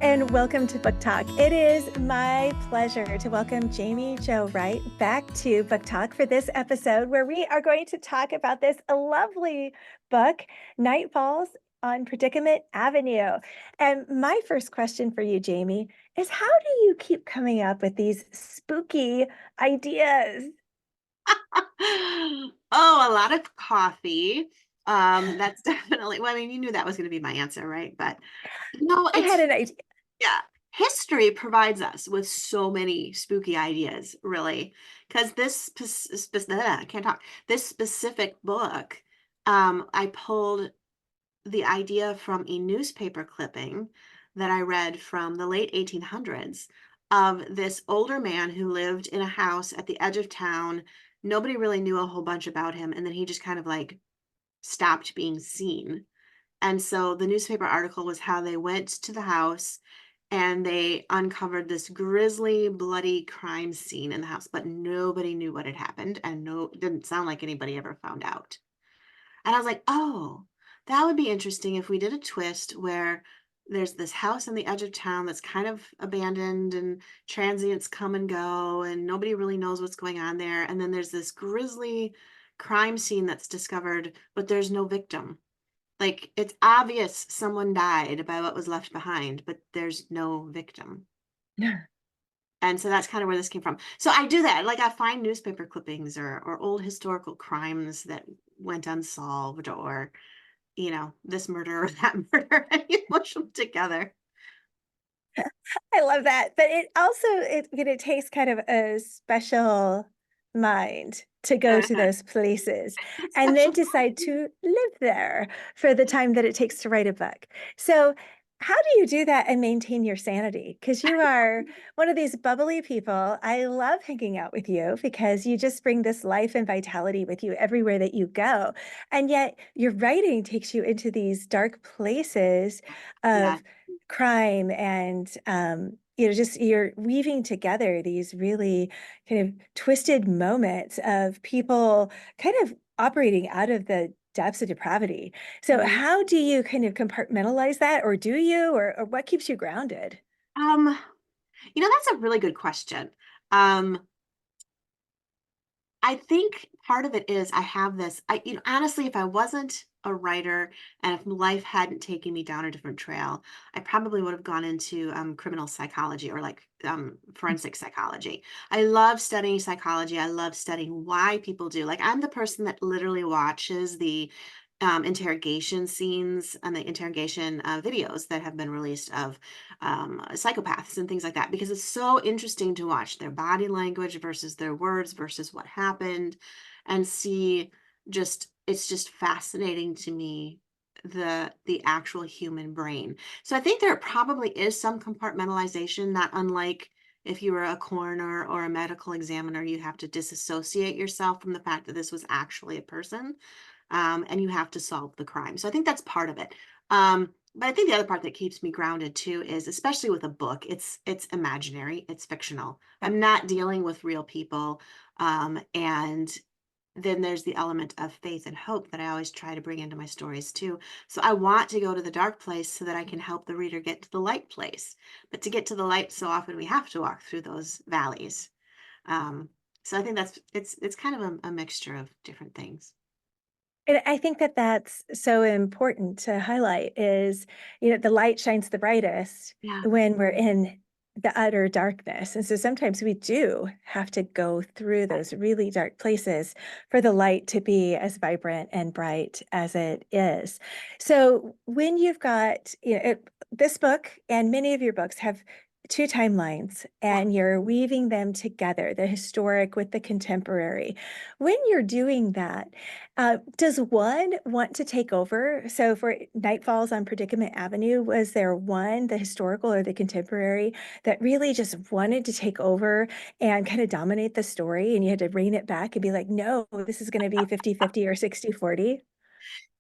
and welcome to Book Talk. It is my pleasure to welcome Jaime Jo Wright back to Book Talk for this episode, where we are going to talk about this lovely book, Night Falls on Predicament Avenue. And my first question for you, Jaime, is how do you keep coming up with these spooky ideas? Oh, a lot of coffee. That's definitely, well, I mean, you knew that was going to be my answer, right? But I had an idea. yeah, history provides us with so many spooky ideas, really. Because I can't talk. This specific book, I pulled the idea from a newspaper clipping that I read from the late 1800s of this older man who lived in a house at the edge of town. Nobody really knew a whole bunch about him, and then he just kind of like stopped being seen. And so the newspaper article was how they went to the house and they uncovered this grisly, bloody crime scene in the house, but nobody knew what had happened, and no, it didn't sound like anybody ever found out. And I was like, oh, that would be interesting if we did a twist where there's this house on the edge of town that's kind of abandoned and transients come and go and nobody really knows what's going on there. And then there's this grisly crime scene that's discovered, but there's no victim. Like it's obvious someone died by what was left behind, but there's no victim. And so that's kind of where this came from. So I do that. Like I find newspaper clippings or old historical crimes that went unsolved or, this murder or that murder, and you push them together. I love that. But it also it takes kind of a special mind to go to Uh-huh. those places and then Special. decide to live there for the time that it takes to write a book. So how do you do that and maintain your sanity? Because you are one of these bubbly people. I love hanging out with you because you just bring this life and vitality with you everywhere that you go. And yet your writing takes you into these dark places Yeah. of crime and just you're weaving together these really kind of twisted moments of people kind of operating out of the depths of depravity. So Mhm. how do you kind of compartmentalize that, or do you, or what keeps you grounded? Um, that's a really good question. Um, I think part of it is I have this, honestly, if I wasn't a writer and if life hadn't taken me down a different trail, I probably would have gone into criminal psychology or like forensic psychology. I love studying psychology. I love studying why people do. Like I'm the person that literally watches the interrogation scenes and the interrogation videos that have been released of psychopaths and things like that because it's so interesting to watch their body language versus their words versus what happened and see just it's just fascinating to me the actual human brain. So I think there probably is some compartmentalization, not unlike if you were a coroner or a medical examiner, you have to disassociate yourself from the fact that this was actually a person, and you have to solve the crime. So I think that's part of it. But I think the other part that keeps me grounded too is, especially with a book, it's imaginary, it's fictional. I'm not dealing with real people, and then there's the element of faith and hope that I always try to bring into my stories too. So I want to go to the dark place so that I can help the reader get to the light place. But to get to the light, so often we have to walk through those valleys. Um, so I think it's kind of a mixture of different things. And I think that that's so important to highlight is, the light shines the brightest Yeah. when we're in the utter darkness. And so sometimes we do have to go through those really dark places for the light to be as vibrant and bright as it is. So when you've got, this book and many of your books have two timelines Yeah. and you're weaving them together, the historic with the contemporary. When you're doing that, does one want to take over? So for Night Falls on Predicament Avenue, was there one, the historical or the contemporary, that really just wanted to take over and kind of dominate the story and you had to rein it back and be like, no, this is going to be 50-50 or 60-40?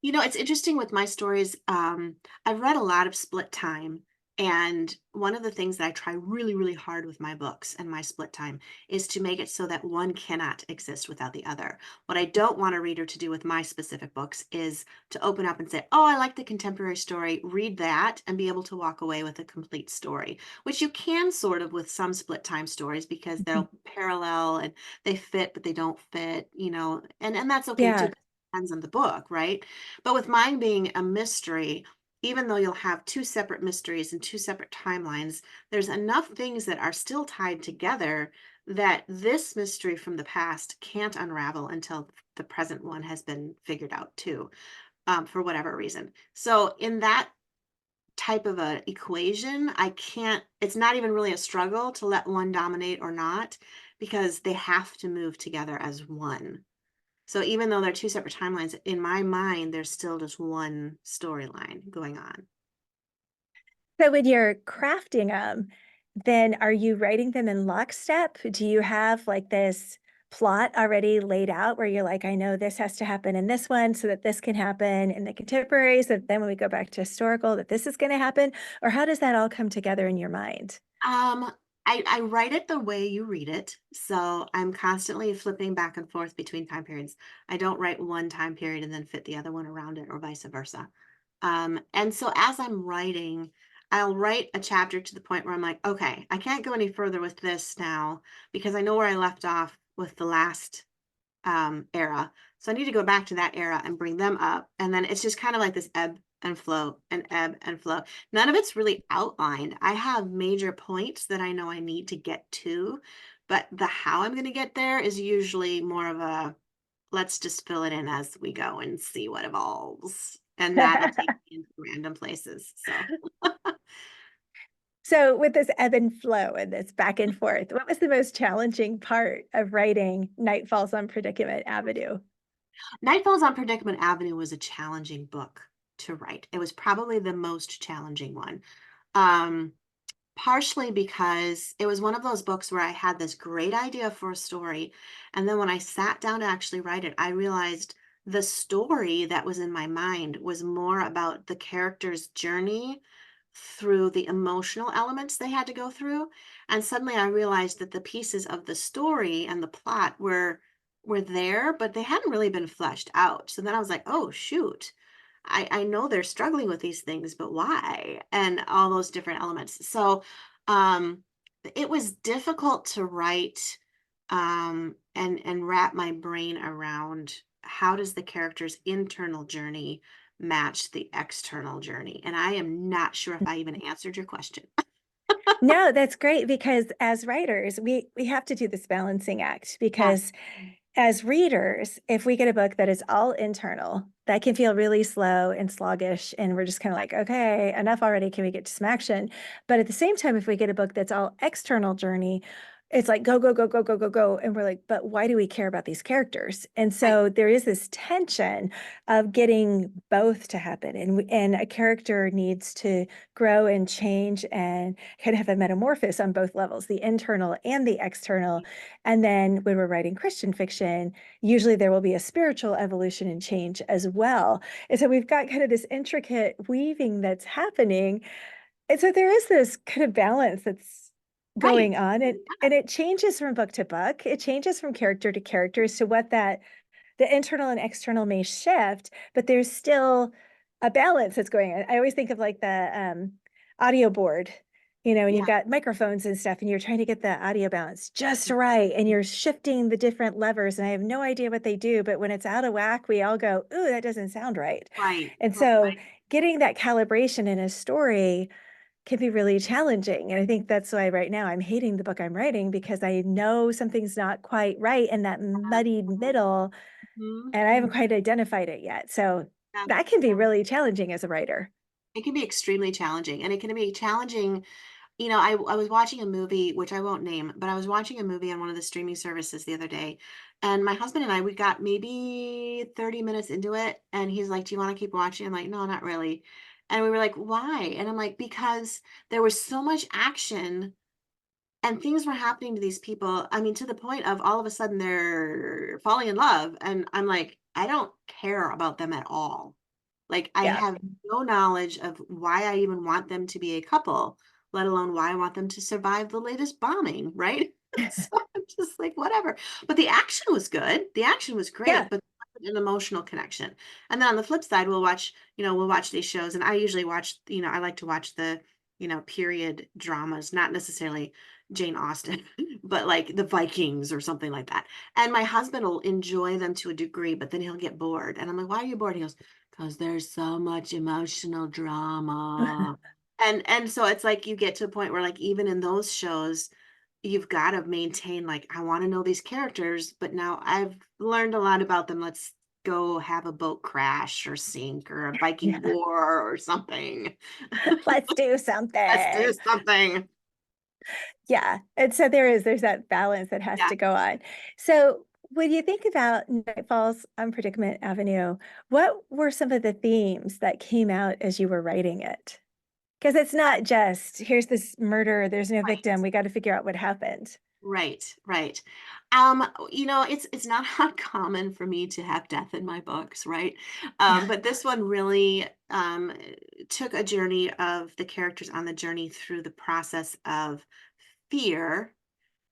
It's interesting with my stories. I've read a lot of split time. And one of the things that I try really, really hard with my books and my split time is to make it so that one cannot exist without the other. What I don't want a reader to do with my specific books is to open up and say, oh, I like the contemporary story, read that, and be able to walk away with a complete story, which you can sort of with some split time stories because Mhm. they'll parallel and they fit, but they don't fit, and that's okay too. Yeah. 'Cause it depends on the book, right? But with mine being a mystery, even though you'll have two separate mysteries and two separate timelines, there's enough things that are still tied together that this mystery from the past can't unravel until the present one has been figured out too, for whatever reason. So in that type of a equation, I can't, it's not even really a struggle to let one dominate or not, because they have to move together as one. So even though they're two separate timelines, in my mind, there's still just one storyline going on. So when you're crafting them, then are you writing them in lockstep? Do you have like this plot already laid out where you're like, I know this has to happen in this one so that this can happen in the contemporary, so that then when we go back to historical, that this is going to happen? Or how does that all come together in your mind? Um, I write it the way you read it, so I'm constantly flipping back and forth between time periods. I don't write one time period and then fit the other one around it or vice versa. And so as I'm writing, I'll write a chapter to the point where I'm like, okay, I can't go any further with this now because I know where I left off with the last era. So I need to go back to that era and bring them up. And then it's just kind of like this ebb and flow and ebb and flow. None of it's really outlined. I have major points that I know I need to get to, but the how I'm going to get there is usually more of a let's just fill it in as we go and see what evolves. And that'll take me into random places. So So with this ebb and flow and this back and forth, what was the most challenging part of writing Night Falls on Predicament Avenue? Night Falls on Predicament Avenue was a challenging book to write. It was probably the most challenging one. Um, Partially because it was one of those books where I had this great idea for a story, and then when I sat down to actually write it, I realized the story that was in my mind was more about the character's journey through the emotional elements they had to go through. And suddenly I realized that the pieces of the story and the plot were there, but they hadn't really been fleshed out. So then I was like, oh shoot, I know they're struggling with these things, but why? And all those different elements. So um it was difficult to write and wrap my brain around how does the character's internal journey match the external journey. And I am not sure if I even answered your question. No, that's great because as writers, we have to do this balancing act Yes. because as readers, if we get a book that is all internal, that can feel really slow and sluggish, and we're just kind of like, okay, enough already. Can we get to some action? But at the same time, if we get a book that's all external journey, it's like go, go, go, go, go, go, go. And we're like, but why do we care about these characters? And Right. so there is this tension of getting both to happen. And a character needs to grow and change and kind of have a metamorphosis on both levels, the internal and the external. And then when we're writing Christian fiction, usually there will be a spiritual evolution and change as well. And so we've got kind of this intricate weaving that's happening. And so there is this kind of balance that's Right. going on. And it changes from book to book. It changes from character to character as to what that the internal and external may shift, but there's still a balance that's going on. I always think of like the audio board, and you've Yeah. got microphones and stuff, and you're trying to get the audio balance just right, and you're shifting the different levers, and I have no idea what they do, but when it's out of whack, we all go, "Ooh, that doesn't sound right." Right. And Right. so getting that calibration in a story can be really challenging. And I think that's why right now I'm hating the book I'm writing because I know something's not quite right in that muddied middle and I haven't Mhm. quite identified it yet. So Yeah. that can be Yeah. really challenging as a writer. It can be extremely challenging, and it can be challenging. I was watching a movie, which I won't name, but I was watching a movie on one of the streaming services the other day. And my husband and I, we got maybe 30 minutes into it. And he's like, do you want to keep watching? I'm like, no, not really. And we were like, why? And I'm like, because there was so much action and things were happening to these people. I mean, to the point of all of a sudden they're falling in love. And I'm like, I don't care about them at all. Like, I Yeah. have no knowledge of why I even want them to be a couple, let alone why I want them to survive the latest bombing, right? So I'm just like, whatever. But the action was good. The action was Yeah. great, but an emotional connection. And then on the flip side, we'll watch these shows, and I usually watch, I like to watch the, period dramas, not necessarily Jane Austen, but like the Vikings or something like that. And my husband will enjoy them to a degree, but then he'll get bored. And I'm like, why are you bored? He goes, because there's so much emotional drama. And so it's like you get to a point where, like, even in those shows, you've got to maintain, like, I want to know these characters, but now I've learned a lot about them. Let's go have a boat crash or sink or a Viking Yeah. war or something. Let's do Let's do something. something. Yeah, and so there's that balance that has Yeah. to go on. So, when you think about Night Falls on Predicament Avenue, what were some of the themes that came out as you were writing it? Because it's not just, "Here's this murder, there's no Right. victim, we gotta figure out what happened." Right, right. It's not uncommon for me to have death in my books, right? Yeah, But this one really took a journey of the characters on the journey through the process of fear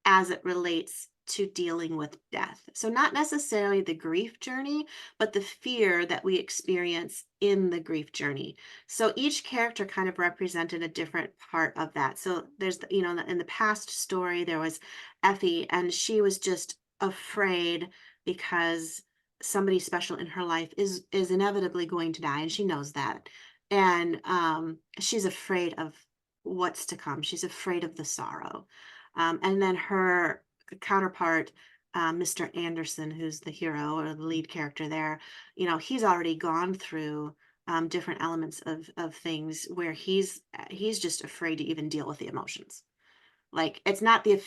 as it relates to dealing with death. So, not necessarily the grief journey, but the fear that we experience in the grief journey. So, each character kind of represented a different part of that. So, in the past story, there was Effie, and she was just afraid because somebody special in her life is inevitably going to die, and she knows that. And she's afraid of what's to come. She's afraid of the sorrow, and then her counterpart, Mr. Anderson, who's the hero or the lead character there, he's already gone through different elements of things where he's just afraid to even deal with the emotions. Like, it's not the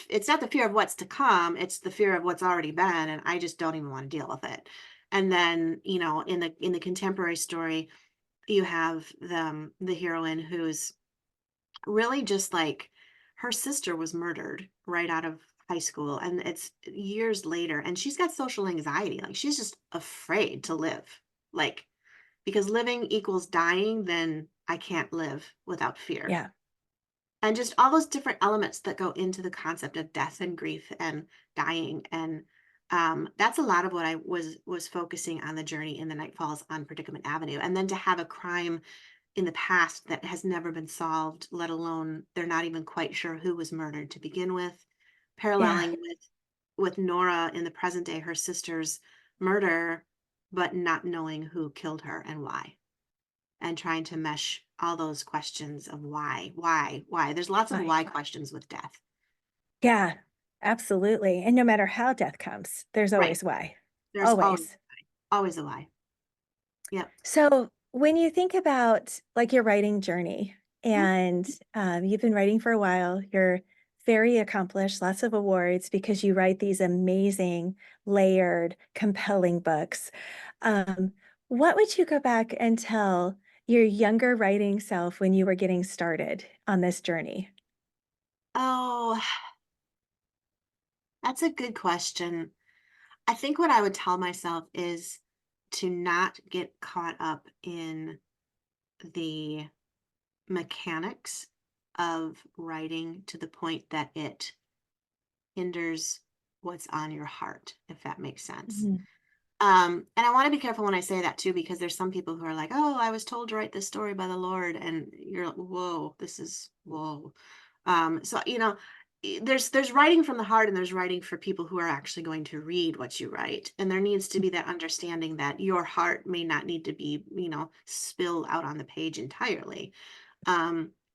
fear of what's to come; it's the fear of what's already been, and I just don't even want to deal with it. And then, in the contemporary story, you have the heroine who's really just like, her sister was murdered right out of high school, and it's years later, and she's got social anxiety. Like, she's just afraid to live. Like, because living equals dying, then I can't live without fear. yeah, And just all those different elements that go into the concept of death and grief and dying. And that's a lot of what I was focusing on the journey in the Night Falls on Predicament Avenue. And then to have a crime in the past that has never been solved, let alone they're not even quite sure who was murdered to begin with, yeah, paralleling with Nora in the present day, her sister's murder, but not knowing who killed her and why, and trying to mesh all those questions of why. There's lots of right. why questions with death. Yeah, absolutely, and no matter how death comes, there's Right. always why. There's Always. always a why. Yep. So, when you think about, like, your writing journey, Mhm. and, you've been writing for a while, you're very accomplished, lots of awards because you write these amazing, layered, compelling books. Um, what would you go back and tell your younger writing self when you were getting started on this journey? Oh, that's a good question. I think what I would tell myself is to not get caught up in the mechanics of writing to the point that it hinders what's on your heart, if that makes sense. Mhm. And I want to be careful when I say that too, because there's some people who are like, "Oh, I was told to write this story by the Lord," and you're like, "Whoa, this is whoa." So there's writing from the heart, and there's writing for people who are actually going to read what you write, and there needs to be that understanding that your heart may not need to be, spilled out on the page entirely.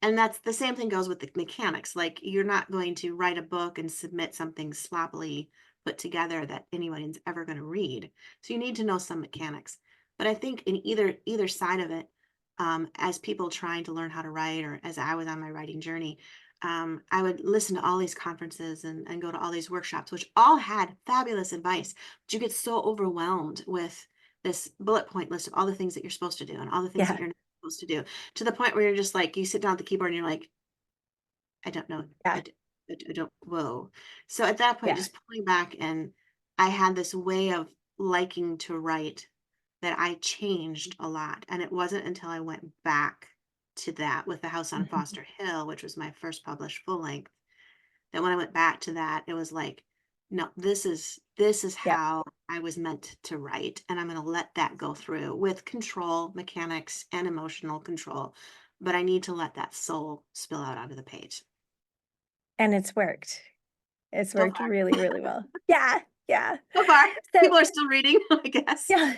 And that's the same thing goes with the mechanics. Like, you're not going to write a book and submit something sloppily put together that anyone's ever going to read. So you need to know some mechanics. But I think in either side of it, as people trying to learn how to write, or as I was on my writing journey, I would listen to all these conferences and go to all these workshops, which all had fabulous advice. But you get so overwhelmed with this bullet point list of all the things that you're supposed to do and all the things that Yeah, you're not supposed to do, to the point where you're just like, you sit down at the keyboard and you're like, I don't know. yeah, I don't, whoa. So at that point, yeah, just pulling back, and I had this way of liking to write that I changed a lot, and it wasn't until I went back to that with The House on Mhm. Foster Hill, which was my first published full length, that when I went back to that, it was like, "No, this is Yep. how I was meant to write, and I'm gonna let that go through with control, mechanics, and emotional control, but I need to let that soul spill out onto the page." And it's worked. It's So worked far, really, really well. Yeah, yeah. so far, So people are still reading, I guess. yeah.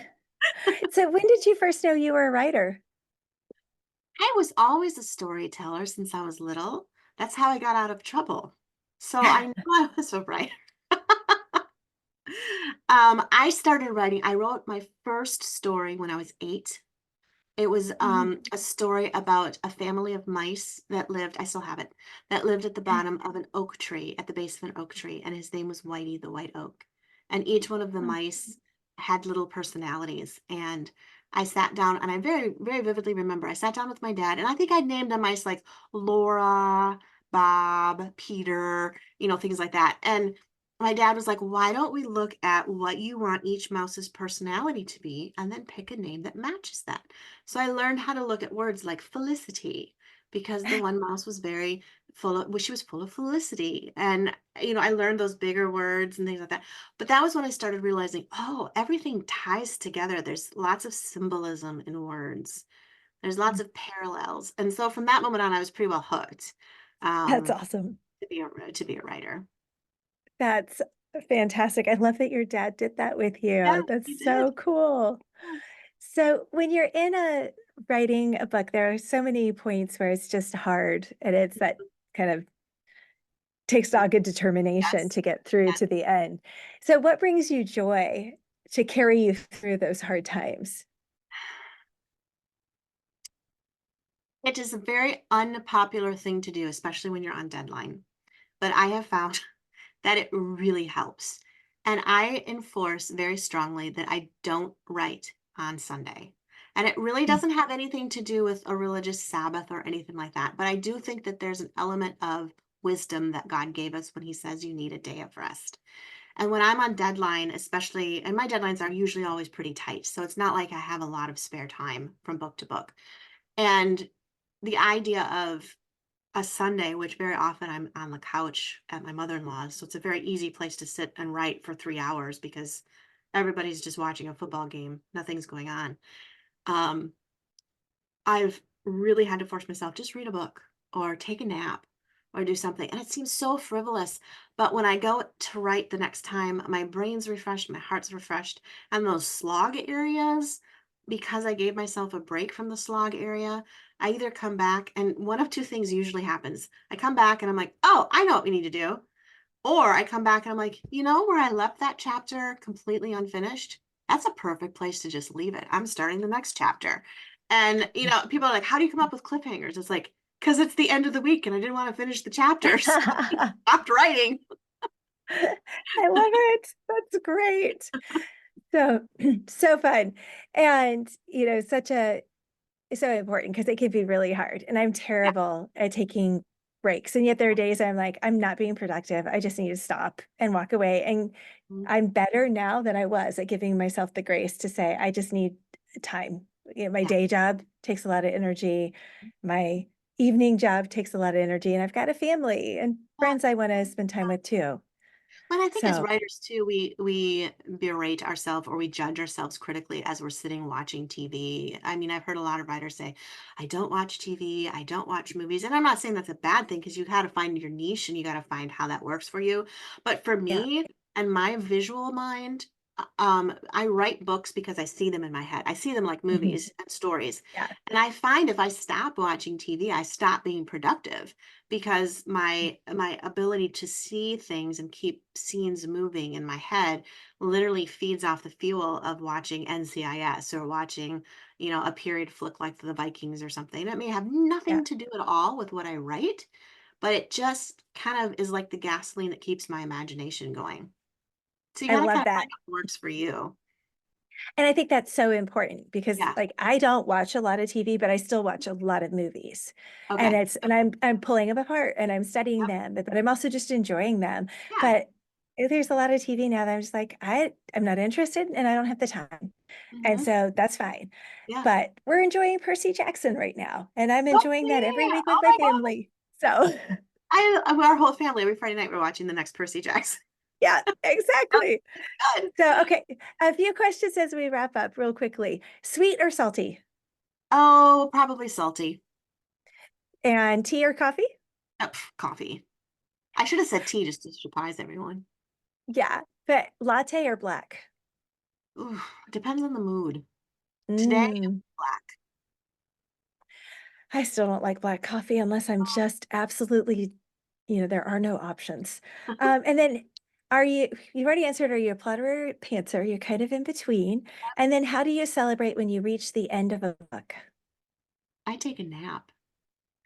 So when did you first know you were a writer? I was always a storyteller since I was little. That's how I got out of trouble. So I knew I was a writer. I started writing. I wrote my first story when I was 8. It was Mhm. a story about a family of mice that lived, I still have it, that lived at the bottom of an oak tree, at the base of an oak tree, and his name was Whitey the White Oak. And each one of the Oh, mice had little personalities. And I sat down, and I very, very vividly remember I sat down with my dad, and I think I named the mice like Laura, Bob, Peter, things like that. And my dad was like, "Why don't we look at what you want each mouse's personality to be and then pick a name that matches that?" So I learned how to look at words like felicity because the one mouse was very she was full of felicity. And, I learned those bigger words and things like that. But that was when I started realizing, oh, everything ties together. There's lots of symbolism in words. There's lots of parallels. And so from that moment on, I was pretty well hooked that's um, awesome. to be a writer. That's fantastic. I love that your dad did that with Yeah, you. That's you did. so cool. Yeah. So when you're in a writing a book, there are so many points where it's just hard, and it's that kind of takes dogged determination Yes. to get through Yes. to the end. So what brings you joy to carry you through those hard times? It is a very unpopular thing to do, especially when you're on deadline. But I have found that it really helps. And I enforce very strongly that I don't write on Sunday. And it really Mm. doesn't have anything to do with a religious Sabbath or anything like that. But I do think that there's an element of wisdom that God gave us when He says you need a day of rest. And when I'm on deadline, especially, and my deadlines are usually always pretty tight. So it's not like I have a lot of spare time from book to book. And the idea of a Sunday, which very often I'm on the couch at my mother-in-law's, so it's a very easy place to sit and write for 3 hours because everybody's just watching a football game, nothing's going on. Um, I've really had to force myself, just read a book or take a nap or do something. And it seems so frivolous. But when I go to write the next time, my brain's refreshed, my heart's refreshed. And those slog areas, because I gave myself a break from the slog area, I either come back and one of two things usually happens. I come back and I'm like, oh, I know what we need to do. Or I come back and I'm like, where I left that chapter completely unfinished? That's a perfect place to just leave it. I'm starting the next chapter. And, people are like, how do you come up with cliffhangers? It's like, because it's the end of the week and I didn't want to finish the chapter. So I I stopped writing. love it. That's great. So so fun. And, such a so important because it can be really hard. And I'm Yeah. terrible at taking breaks. And yet there are days I'm like, I'm not being productive. I just need to stop and walk away. And Mhm. I'm better now than I was at giving myself the grace to say, I just need time. My Yeah. day job takes a lot of energy. My evening job takes a lot of energy. And I've got a family and Yeah. friends I want to spend time with too. But I think as So writers too, we berate ourselves or we judge ourselves critically as we're sitting watching TV. I mean, I've heard a lot of writers say, "I don't watch TV, I don't watch movies," and I'm not saying that's a bad thing because you got to find your niche and you got to find how that works for you. But for yeah. me and my visual mind, I write books because I see them in my head. I see them like Mhm. movies and stories, Yeah. and I find if I stop watching TV, I stop being productive because my ability to see things and keep scenes moving in my head literally feeds off the fuel of watching NCIS or watching, a period flick like the Vikings or something. It may have Yeah. nothing to do at all with what I write, but it just kind of is like the gasoline that keeps my imagination going. So you I got to love kind of that. find what works for you. And I think that's so important because Yeah. like I don't watch a lot of TV, but I still watch a lot of movies. And Okay. it's and I'm pulling them apart and I'm studying Yep. them, but I'm also just enjoying them. Yeah. But there's a lot of TV now that I'm just like, I'm not interested and I don't have the time. And Mhm. so that's fine. Yeah. But we're enjoying Percy Jackson right now. And I'm Oh, enjoying that every yeah. week with Oh my my god. family. So Our whole family, every Friday night, we're watching the next Percy Jackson. yeah, Oh, exactly. good. So, okay, a few questions as we wrap up real quickly. Sweet or salty? Oh, probably salty. And tea or coffee? Coffee. I should have said tea just to surprise everyone. Yeah, but latte or black? Ooh, depends on the mood. Today, Mm, black. I still don't like black coffee unless I'm just absolutely, there are no options. And then you've already answered, are you a plotter or pantser? You're kind of in between. And then how do you celebrate when you reach the end of a book? I take a nap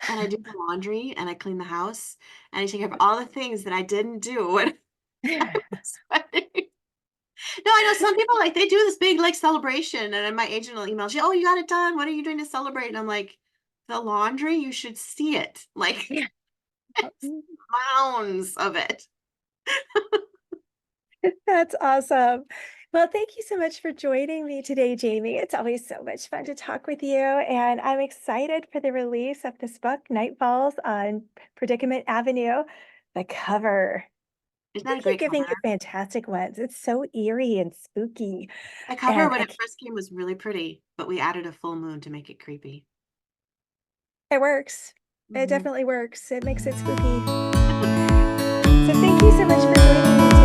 and I do the laundry and I clean the house and I take care of all the things that I didn't do when I was sweating. No, I know some people like they do this big like celebration, and then my agent will email you, "Oh, you got it done. What are you doing to celebrate?" And I'm like, "The laundry, you should see it. Like Yeah. it's mounds of it." That's awesome. Well, thank you so much for joining me today, Jamie. It's always so much fun to talk with you, and I'm excited for the release of this book, Night Falls on Predicament Avenue. The cover. Isn't I that a keep great giving cover? you fantastic ones. It's so eerie and spooky, The cover and when it first came was really pretty, but we added a full moon to make it creepy. it works. It Mhm. definitely works. It makes it spooky. So thank you so much for joining me